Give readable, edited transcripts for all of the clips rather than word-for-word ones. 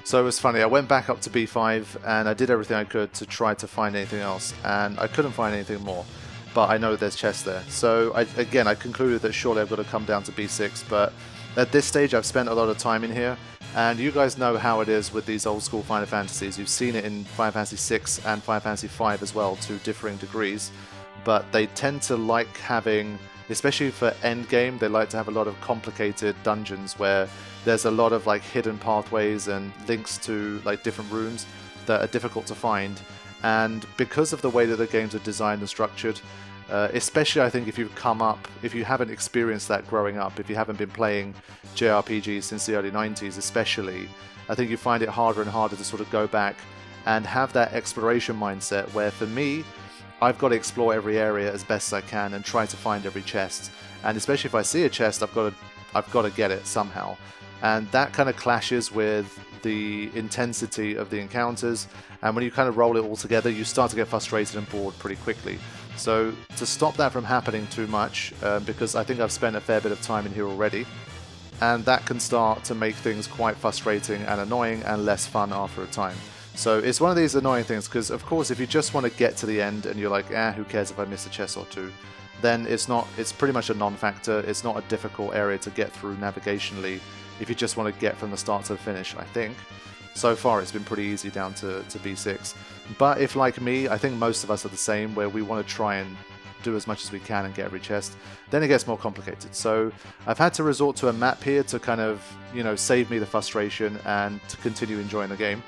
So it was funny, I went back up to B5 and I did everything I could to try to find anything else, and I couldn't find anything more, but I know there's chests there. So I concluded that surely I've got to come down to B6, but at this stage I've spent a lot of time in here, and you guys know how it is with these old school Final Fantasies. You've seen it in Final Fantasy 6 and Final Fantasy 5 as well, to differing degrees, but they tend to like having, especially for endgame, they like to have a lot of complicated dungeons where there's a lot of like hidden pathways and links to like different rooms that are difficult to find. And because of the way that the games are designed and structured, especially I think if you haven't experienced that growing up, if you haven't been playing JRPGs since the early 90s especially, I think you find it harder and harder to sort of go back and have that exploration mindset where, for me, I've got to explore every area as best as I can and try to find every chest. And especially if I see a chest, I've got to get it somehow. And that kind of clashes with the intensity of the encounters, and when you kind of roll it all together, you start to get frustrated and bored pretty quickly. So to stop that from happening too much, because I think I've spent a fair bit of time in here already, and that can start to make things quite frustrating and annoying and less fun after a time. So it's one of these annoying things, because of course if you just want to get to the end and you're like, who cares if I miss a chest or two, then it's pretty much a non-factor. It's not a difficult area to get through navigationally if you just want to get from the start to the finish, I think. So far it's been pretty easy down to B6. But if, like me, I think most of us are the same, where we want to try and do as much as we can and get every chest, then it gets more complicated. So I've had to resort to a map here to kind of, save me the frustration and to continue enjoying the game.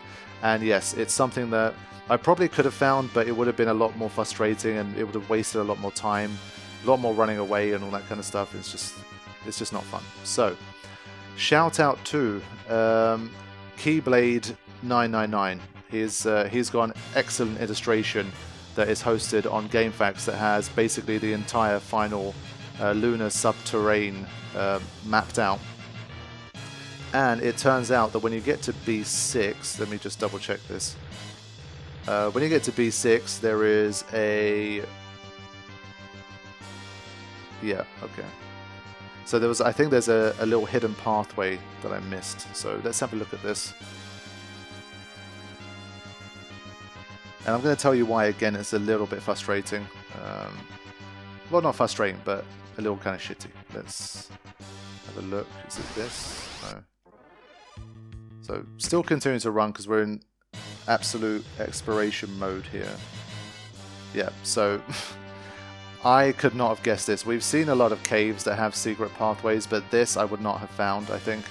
And yes, it's something that I probably could have found, but it would have been a lot more frustrating and it would have wasted a lot more time, a lot more running away and all that kind of stuff. It's just not fun. So shout out to Keyblade999. He's got an excellent illustration that is hosted on GameFAQs that has basically the entire final lunar subterrane mapped out. And it turns out that when you get to B6, let me just double check this. When you get to B6, there is a... Yeah, okay. So I think there's a little hidden pathway that I missed. So let's have a look at this. And I'm going to tell you why, again, it's a little bit frustrating. Well, not frustrating, but a little kind of shitty. Let's have a look. Is it this? No. So still continuing to run because we're in absolute exploration mode here. Yeah, so I could not have guessed this. We've seen a lot of caves that have secret pathways, but this I would not have found, I think.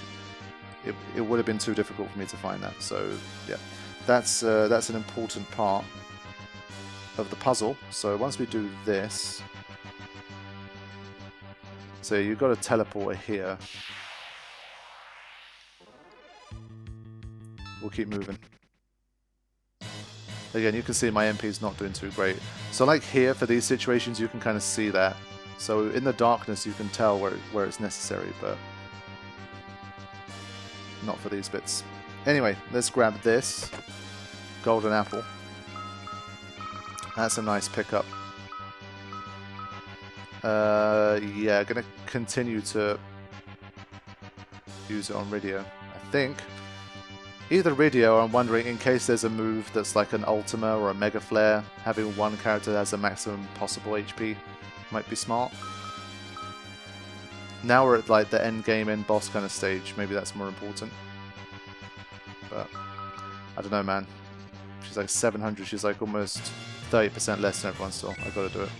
It would have been too difficult for me to find that. So yeah, that's an important part of the puzzle. So once we do this, so you've got a teleporter here. We'll keep moving. Again, you can see my MP's not doing too great. So like here, for these situations, you can kind of see that. So in the darkness, you can tell where it's necessary, but not for these bits. Anyway, let's grab this. Golden apple. That's a nice pickup. Yeah, gonna continue to use it on Rydia, I think. Either Rydia, or I'm wondering, in case there's a move that's like an Ultima or a Mega Flare, having one character that has the maximum possible HP might be smart. Now we're at like the end game, end boss kind of stage. Maybe that's more important. But I don't know, man. She's like 700. She's like almost 30% less than everyone still. I gotta do it.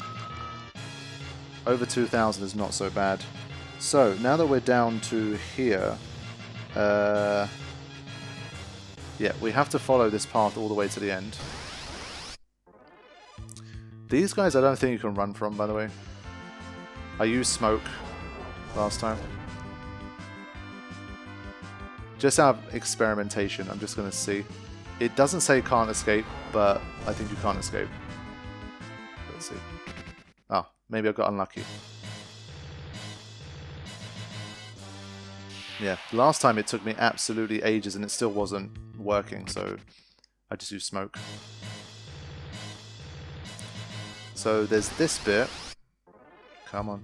Over 2,000 is not so bad. So now that we're down to here, yeah, we have to follow this path all the way to the end. These guys I don't think you can run from, by the way. I used smoke last time. Just out of experimentation, I'm just going to see. It doesn't say can't escape, but I think you can't escape. Let's see. Oh, maybe I got unlucky. Yeah, last time it took me absolutely ages and it still wasn't working, so I just used smoke. So there's this bit. Come on.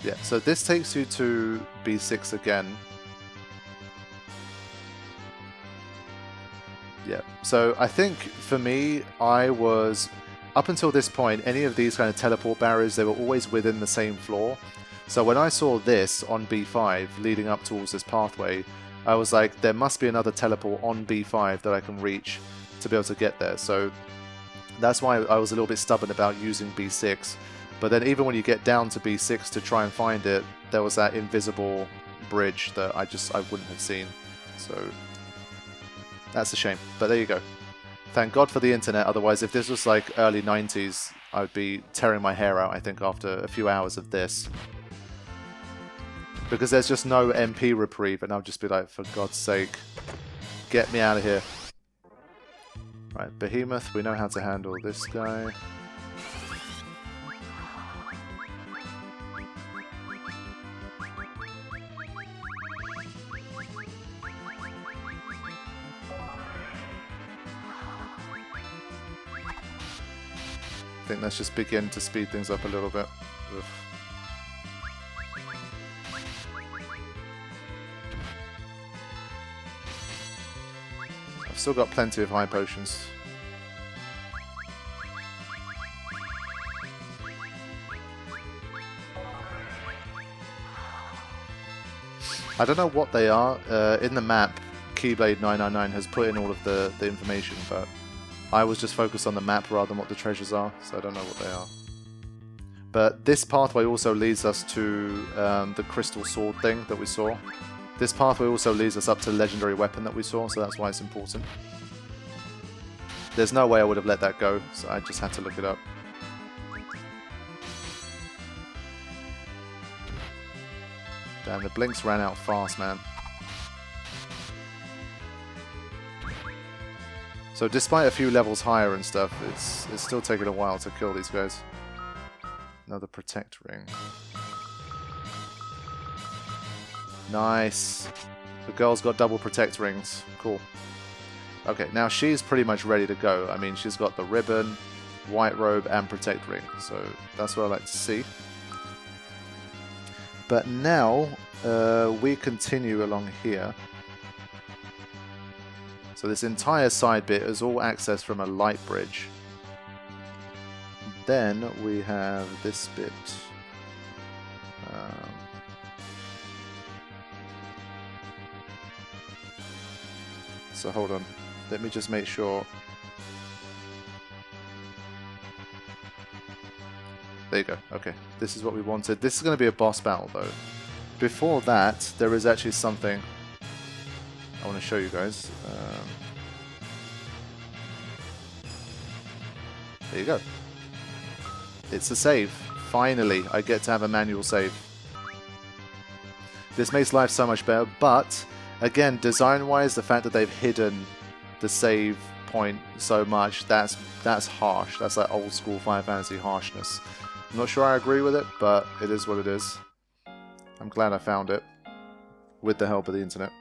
Yeah, so this takes you to B6 again. Yeah, so I think for me, I was, up until this point, any of these kind of teleport barriers, they were always within the same floor. So when I saw this on B5 leading up towards this pathway, I was like, there must be another teleport on B5 that I can reach to be able to get there. So that's why I was a little bit stubborn about using B6. But then even when you get down to B6 to try and find it, there was that invisible bridge that I wouldn't have seen. So that's a shame. But there you go. Thank God for the internet. Otherwise, if this was like early 90s, I would be tearing my hair out, I think, after a few hours of this. Because there's just no MP reprieve, and I'll just be like, for God's sake, get me out of here. Right, Behemoth, we know how to handle this guy. I think let's just begin to speed things up a little bit. Ugh. I've still got plenty of high potions. I don't know what they are. In the map, Keyblade 999 has put in all of the information, but I was just focused on the map rather than what the treasures are, so I don't know what they are. But this pathway also leads us to the crystal sword thing that we saw. This pathway also leads us up to the legendary weapon that we saw, so that's why it's important. There's no way I would have let that go, so I just had to look it up. Damn, the blinks ran out fast, man. So despite a few levels higher and stuff, it's still taking a while to kill these guys. Another protect ring. Nice. The girl's got double protect rings. Cool. Okay, now she's pretty much ready to go. I mean, she's got the ribbon, white robe, and protect ring. So that's what I like to see. But now we continue along here. So this entire side bit is all accessed from a light bridge. Then we have this bit. So hold on, let me just make sure. There you go, okay. This is what we wanted. This is going to be a boss battle though. Before that, there is actually something I want to show you guys. There you go. It's a save. Finally, I get to have a manual save. This makes life so much better, but again, design-wise, the fact that they've hidden the save point so much, that's harsh. That's like old school Final Fantasy harshness. I'm not sure I agree with it, but it is what it is. I'm glad I found it with the help of the internet.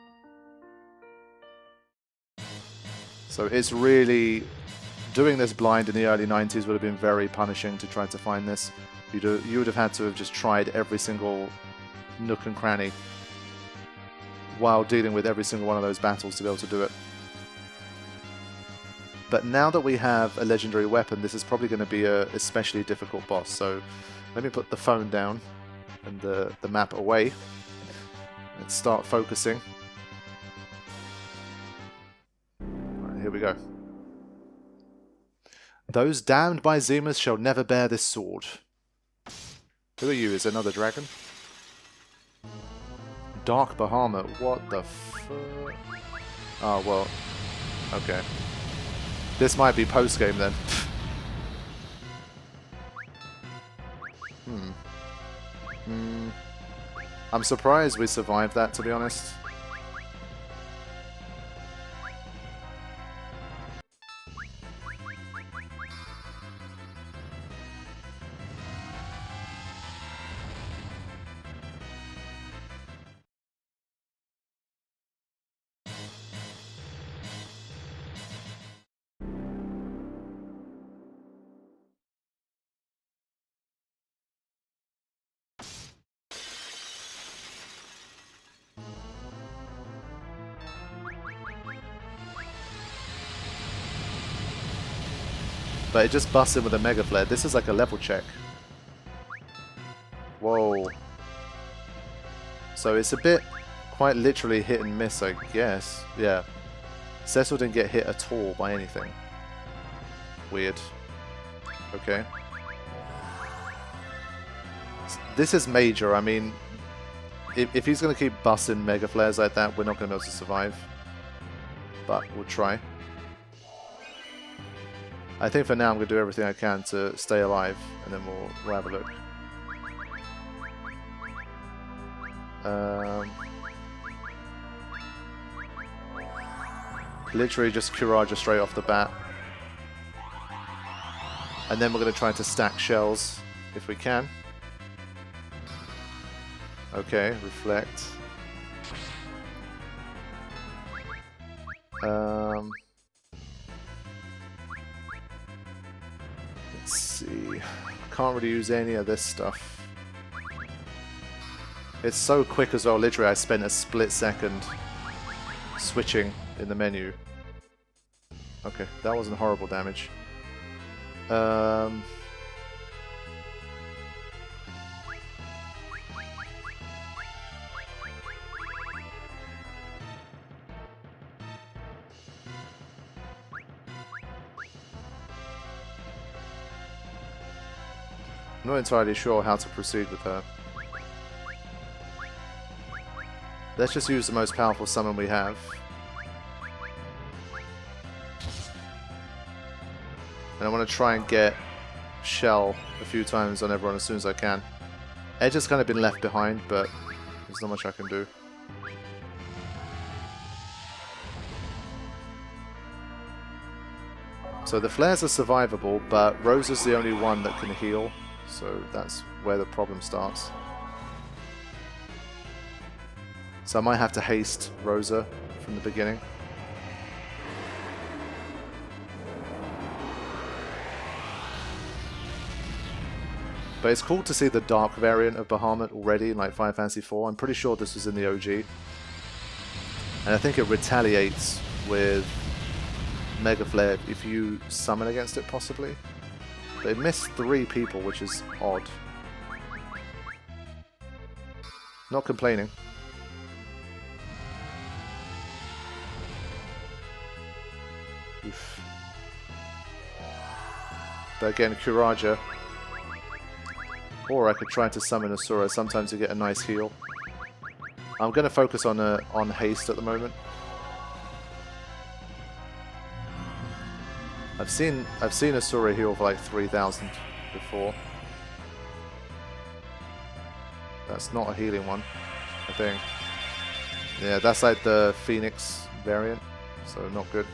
So it's really... Doing this blind in the early 90s would have been very punishing to try to find this. You would have had to have just tried every single nook and cranny while dealing with every single one of those battles to be able to do it. But now that we have a legendary weapon, this is probably going to be a especially difficult boss. So let me put the phone down and the map away and start focusing. Alright, here we go. Those damned by Zemus shall never bear this sword. Who are you? Is another dragon? Dark Bahamut. What the fuck? Oh, well. Okay. This might be post-game then. I'm surprised we survived that, to be honest. But it just busts in with a Mega Flare. This is like a level check. Whoa. So it's a bit quite literally hit and miss, I guess. Yeah. Cecil didn't get hit at all by anything. Weird. Okay. This is major. I mean, if he's going to keep busting Mega Flares like that, we're not going to be able to survive. But we'll try. I think for now I'm going to do everything I can to stay alive, and then we'll have a look. Literally just Kuraja straight off the bat. And then we're going to try to stack shells if we can. Okay, reflect. Let's see. Can't really use any of this stuff. It's so quick as well. Literally, I spent a split second switching in the menu. Okay, that wasn't horrible damage. I'm not entirely sure how to proceed with her. Let's just use the most powerful summon we have. And I want to try and get Shell a few times on everyone as soon as I can. Edge has kind of been left behind, but there's not much I can do. So the flares are survivable, but Rosa's the only one that can heal. So that's where the problem starts. So I might have to haste Rosa from the beginning. But it's cool to see the dark variant of Bahamut already in like Final Fantasy IV. I'm pretty sure this was in the OG. And I think it retaliates with Mega Flare if you summon against it, possibly. They missed 3 people, which is odd. Not complaining. Oof. But again, Kuraja. Or I could try to summon Asura. Sometimes you get a nice heal. I'm going to focus on haste at the moment. I've seen Asura heal for like 3,000 before. That's not a healing one, I think. Yeah, that's like the Phoenix variant, so not good.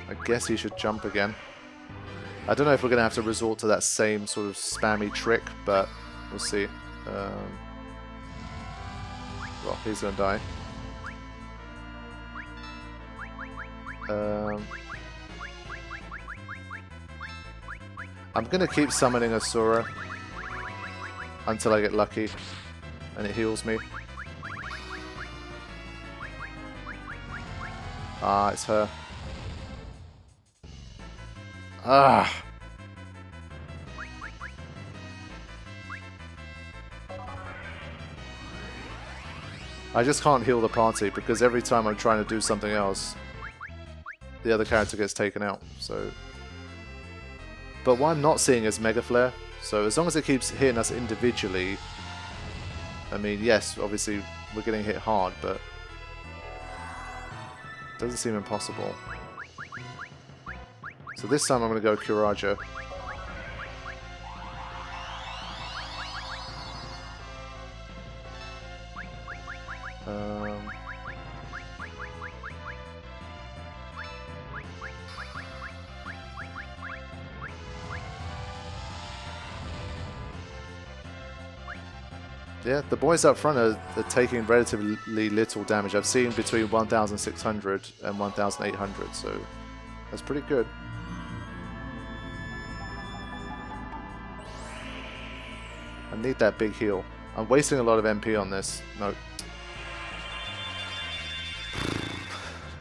I guess he should jump again. I don't know if we're going to have to resort to that same sort of spammy trick, but we'll see. Well, he's going to die. I'm going to keep summoning Asura until I get lucky and it heals me. Ah, it's her. Ah! I just can't heal the party because every time I'm trying to do something else, the other character gets taken out. So, but what I'm not seeing is Mega Flare. So as long as it keeps hitting us individually, I mean, yes, obviously we're getting hit hard, but it doesn't seem impossible. So this time I'm going to go Kuraja. Yeah, the boys up front are taking relatively little damage. I've seen between 1,600 and 1,800, so that's pretty good. I need that big heal. I'm wasting a lot of MP on this. No.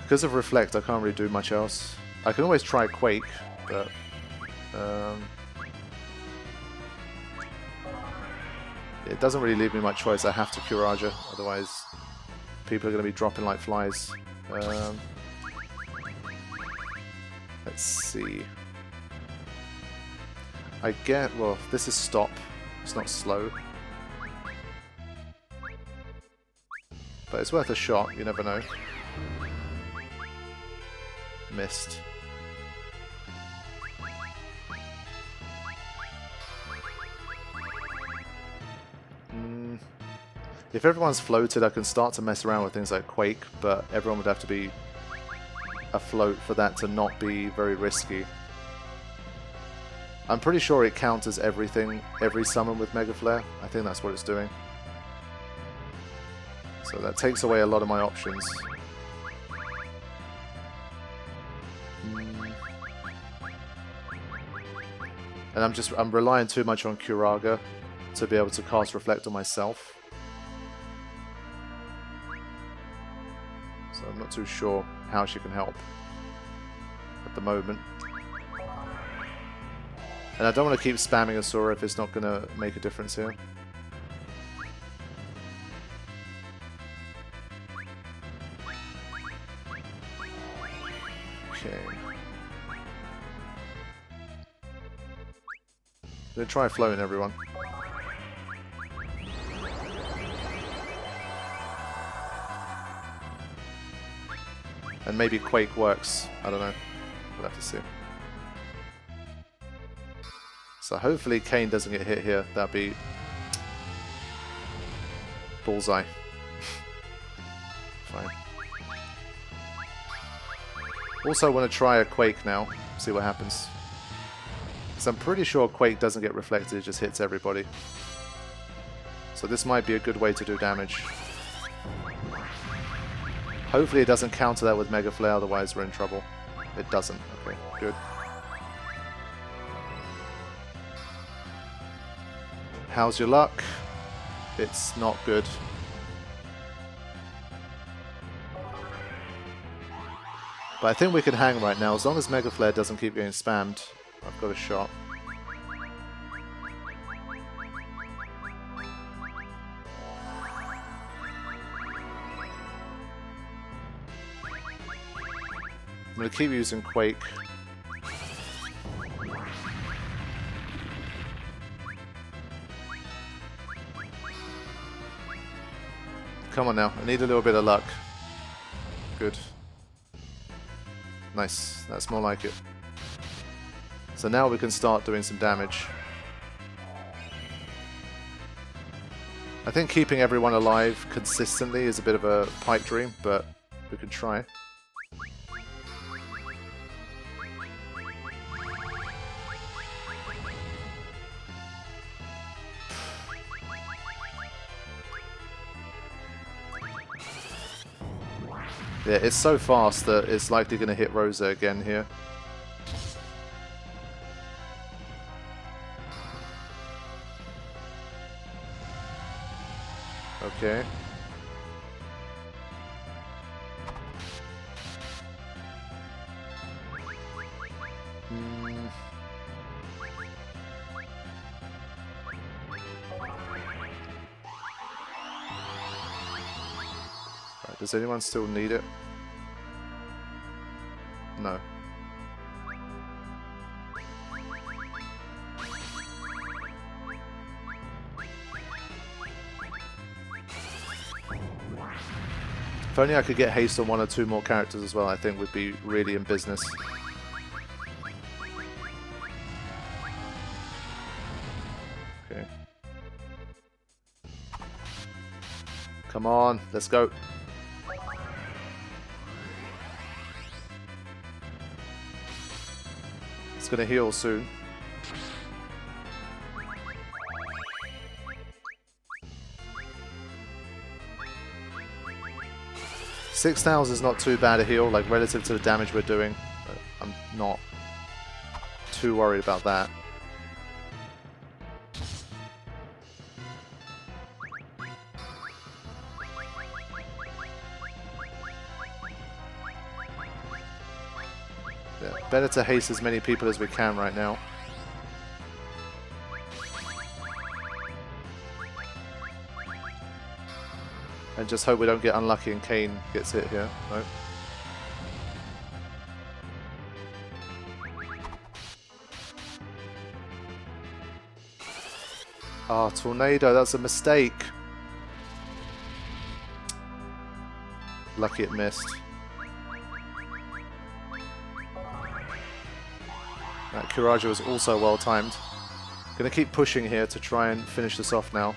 Because of Reflect, I can't really do much else. I can always try Quake, but it doesn't really leave me much choice. I have to Curaja, otherwise people are going to be dropping like flies. Let's see. Well, this is stop. It's not slow. But it's worth a shot, you never know. Missed. If everyone's floated, I can start to mess around with things like Quake, but everyone would have to be afloat for that to not be very risky. I'm pretty sure it counters everything, every summon with Mega Flare. I think that's what it's doing. So that takes away a lot of my options. And I'm relying too much on Curaga to be able to cast Reflect on myself. So I'm not too sure how she can help at the moment. And I don't want to keep spamming Asura if it's not going to make a difference here. Okay. I'm going to try flowing everyone. And maybe Quake works. I don't know. We'll have to see. So hopefully Kane doesn't get hit here. That'd be bullseye. Fine. Also want to try a Quake now. See what happens. Because I'm pretty sure Quake doesn't get reflected. It just hits everybody. So this might be a good way to do damage. Hopefully it doesn't counter that with Mega Flare, otherwise we're in trouble. It doesn't. Okay, good. How's your luck? It's not good. But I think we can hang right now. As long as Mega Flare doesn't keep getting spammed, I've got a shot. I'm going to keep using Quake. Come on now, I need a little bit of luck. Good. Nice, that's more like it. So now we can start doing some damage. I think keeping everyone alive consistently is a bit of a pipe dream, but we can try. Yeah, it's so fast that it's likely going to hit Rosa again here. Okay. Right, does anyone still need it? No. If only I could get haste on one or two more characters as well, I think we'd be really in business. Okay. Come on, let's go. It's gonna heal soon. $6,000 is not too bad a heal, like relative to the damage we're doing. I'm not too worried about that. Yeah, better to haste as many people as we can right now. And just hope we don't get unlucky and Kane gets hit here. No. Oh, tornado, that's a mistake. Lucky it missed. That Kuraja was also well timed. Gonna keep pushing here to try and finish this off now.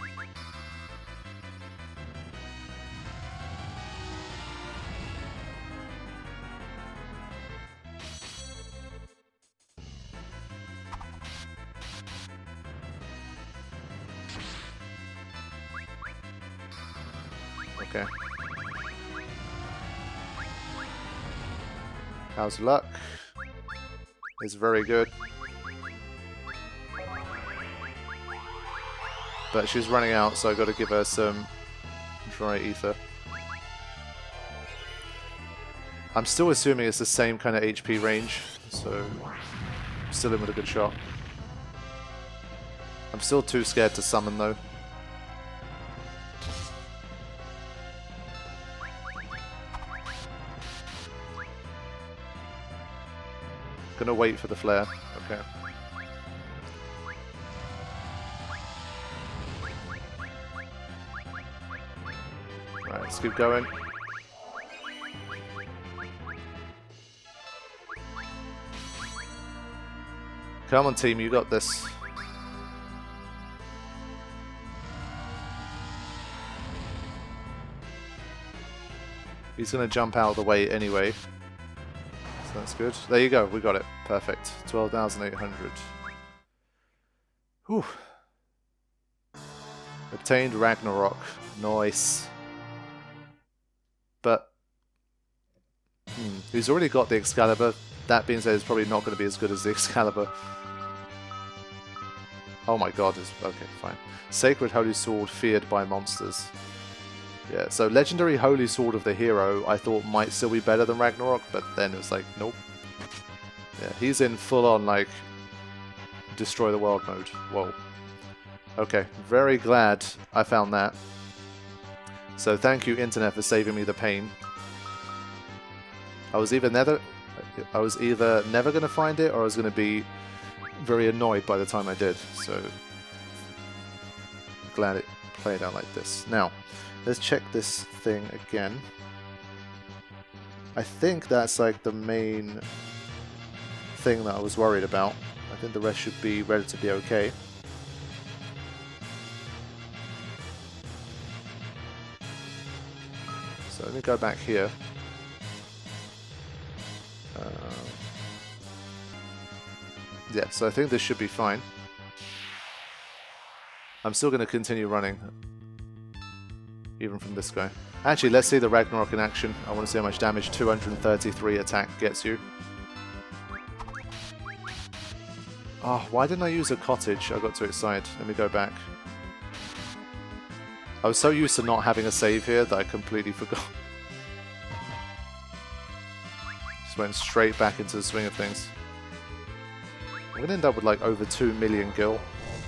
Okay. How's luck? It's very good. But she's running out, so I got to give her some dry ether. I'm still assuming it's the same kind of HP range, so still in with a good shot. I'm still too scared to summon though. Gonna wait for the flare. Okay. Right, let's keep going. Come on, team, you got this. He's gonna jump out of the way anyway. So that's good. There you go, we got it. Perfect. 12,800. Whew. Obtained Ragnarok. Nice. But he's already got the Excalibur. That being said, it's probably not going to be as good as the Excalibur. Oh my god, okay, fine. Sacred Holy Sword feared by monsters. Yeah, so Legendary Holy Sword of the hero I thought might still be better than Ragnarok, but then it was like, nope. Yeah, he's in full-on, like, destroy the world mode. Whoa. Okay, very glad I found that. So thank you, Internet, for saving me the pain. I was either never going to find it, or I was going to be very annoyed by the time I did. So glad it played out like this. Now, let's check this thing again. I think that's like the main thing that I was worried about. I think the rest should be relatively okay. So let me go back here. Yeah, so I think this should be fine. I'm still going to continue running, even from this guy. Actually, let's see the Ragnarok in action. I want to see how much damage 233 attack gets you. Oh, why didn't I use a cottage? I got too excited. Let me go back. I was so used to not having a save here that I completely forgot. Just went straight back into the swing of things. I'm gonna end up with like over 2 million gil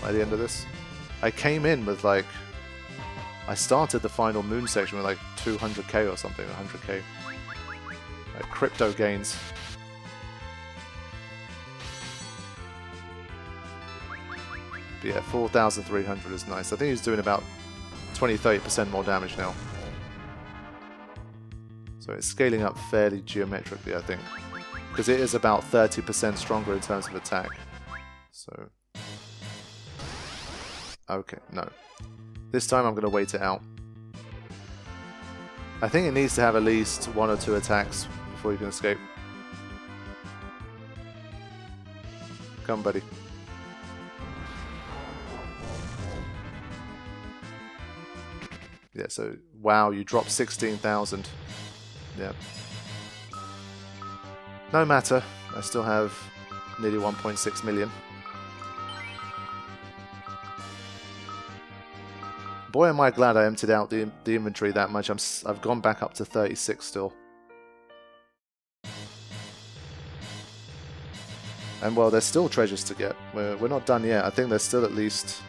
by the end of this. I came in with like... I started the final moon section with like 200k or something, 100k. Like crypto gains. But yeah, 4,300 is nice. I think he's doing about 20-30% more damage now. So it's scaling up fairly geometrically, I think. Because it is about 30% stronger in terms of attack. So... okay, no. This time I'm going to wait it out. I think it needs to have at least 1 or 2 attacks before you can escape. Come, buddy. Yeah, so, wow, you dropped 16,000. Yeah. No matter, I still have nearly 1.6 million. Boy, am I glad I emptied out the inventory that much. I've gone back up to 36 still. And well, there's still treasures to get. We're not done yet. I think there's still at least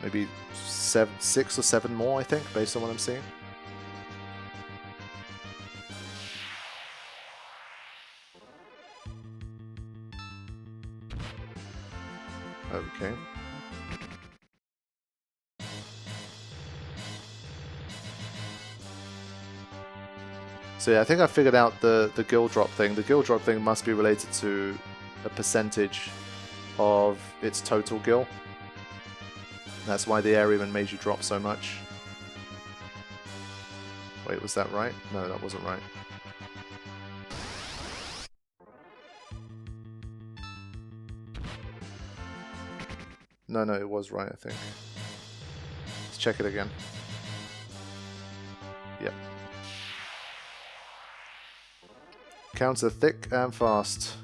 maybe 6 or 7 more, I think, based on what I'm seeing. Okay. So yeah, I think I figured out the gil drop thing. The gil drop thing must be related to a percentage of its total gil. That's why the Airman made you drop so much. Wait, was that right? No, that wasn't right. No, it was right, I think. Let's check it again. Yep. Counter thick and fast.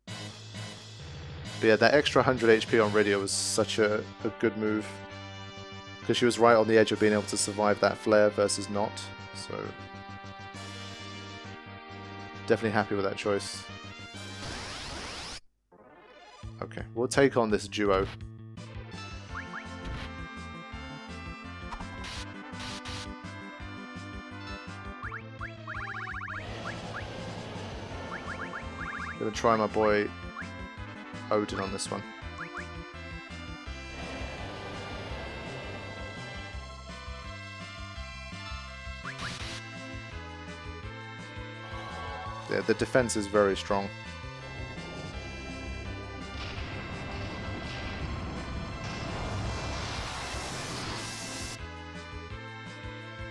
But yeah, that extra 100 HP on Rydia was such a good move. Because she was right on the edge of being able to survive that flare versus not. So definitely happy with that choice. Okay, we'll take on this duo. Gonna try my boy Odin on this one. Yeah, the defense is very strong.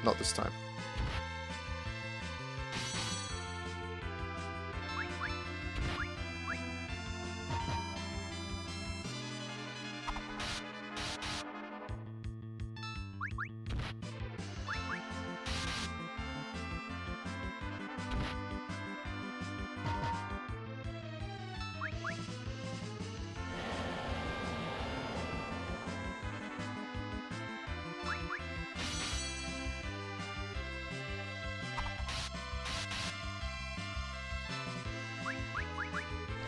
Not this time.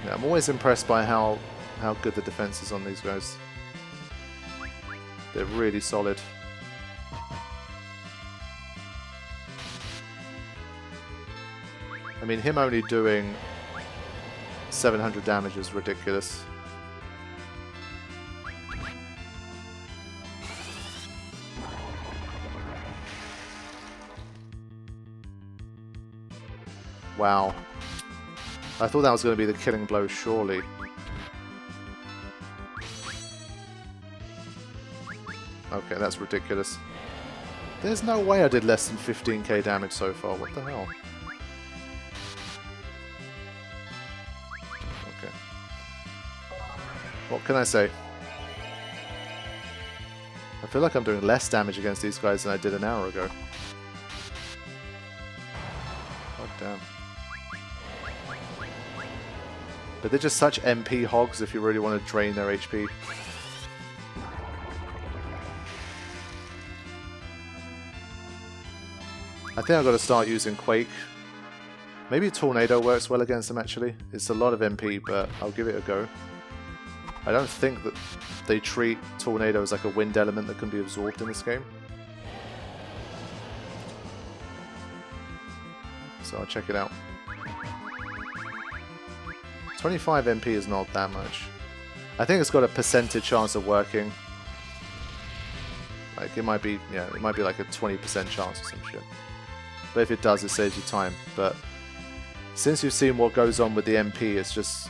Yeah, I'm always impressed by how good the defense is on these guys. They're really solid. I mean, him only doing 700 damage is ridiculous. Wow. I thought that was going to be the killing blow, surely. Okay, that's ridiculous. There's no way I did less than 15k damage so far. What the hell? Okay. What can I say? I feel like I'm doing less damage against these guys than I did an hour ago. God damn. But they're just such MP hogs if you really want to drain their HP. I think I've got to start using Quake. Maybe Tornado works well against them actually. It's a lot of MP, but I'll give it a go. I don't think that they treat Tornado as like a wind element that can be absorbed in this game. So I'll check it out. 25 MP is not that much. I think it's got a percentage chance of working. Like it might be, yeah, it might be like a 20% chance or some shit. But if it does, it saves you time. But since you've seen what goes on with the MP, it's just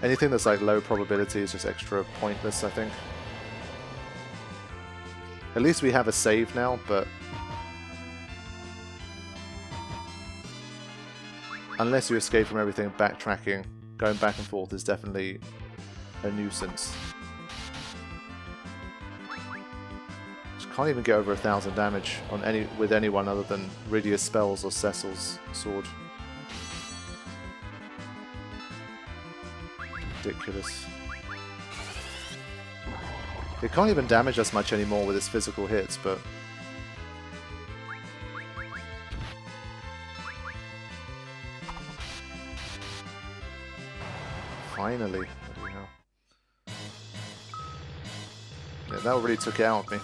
anything that's like low probability is just extra pointless, I think. At least we have a save now, but unless you escape from everything, backtracking, going back and forth is definitely a nuisance. Just can't even get over 1,000 damage on with anyone other than Rydia's spells or Cecil's sword. Ridiculous. It can't even damage us much anymore with its physical hits, but Finally. Bloody hell. Yeah, that really took it out of me.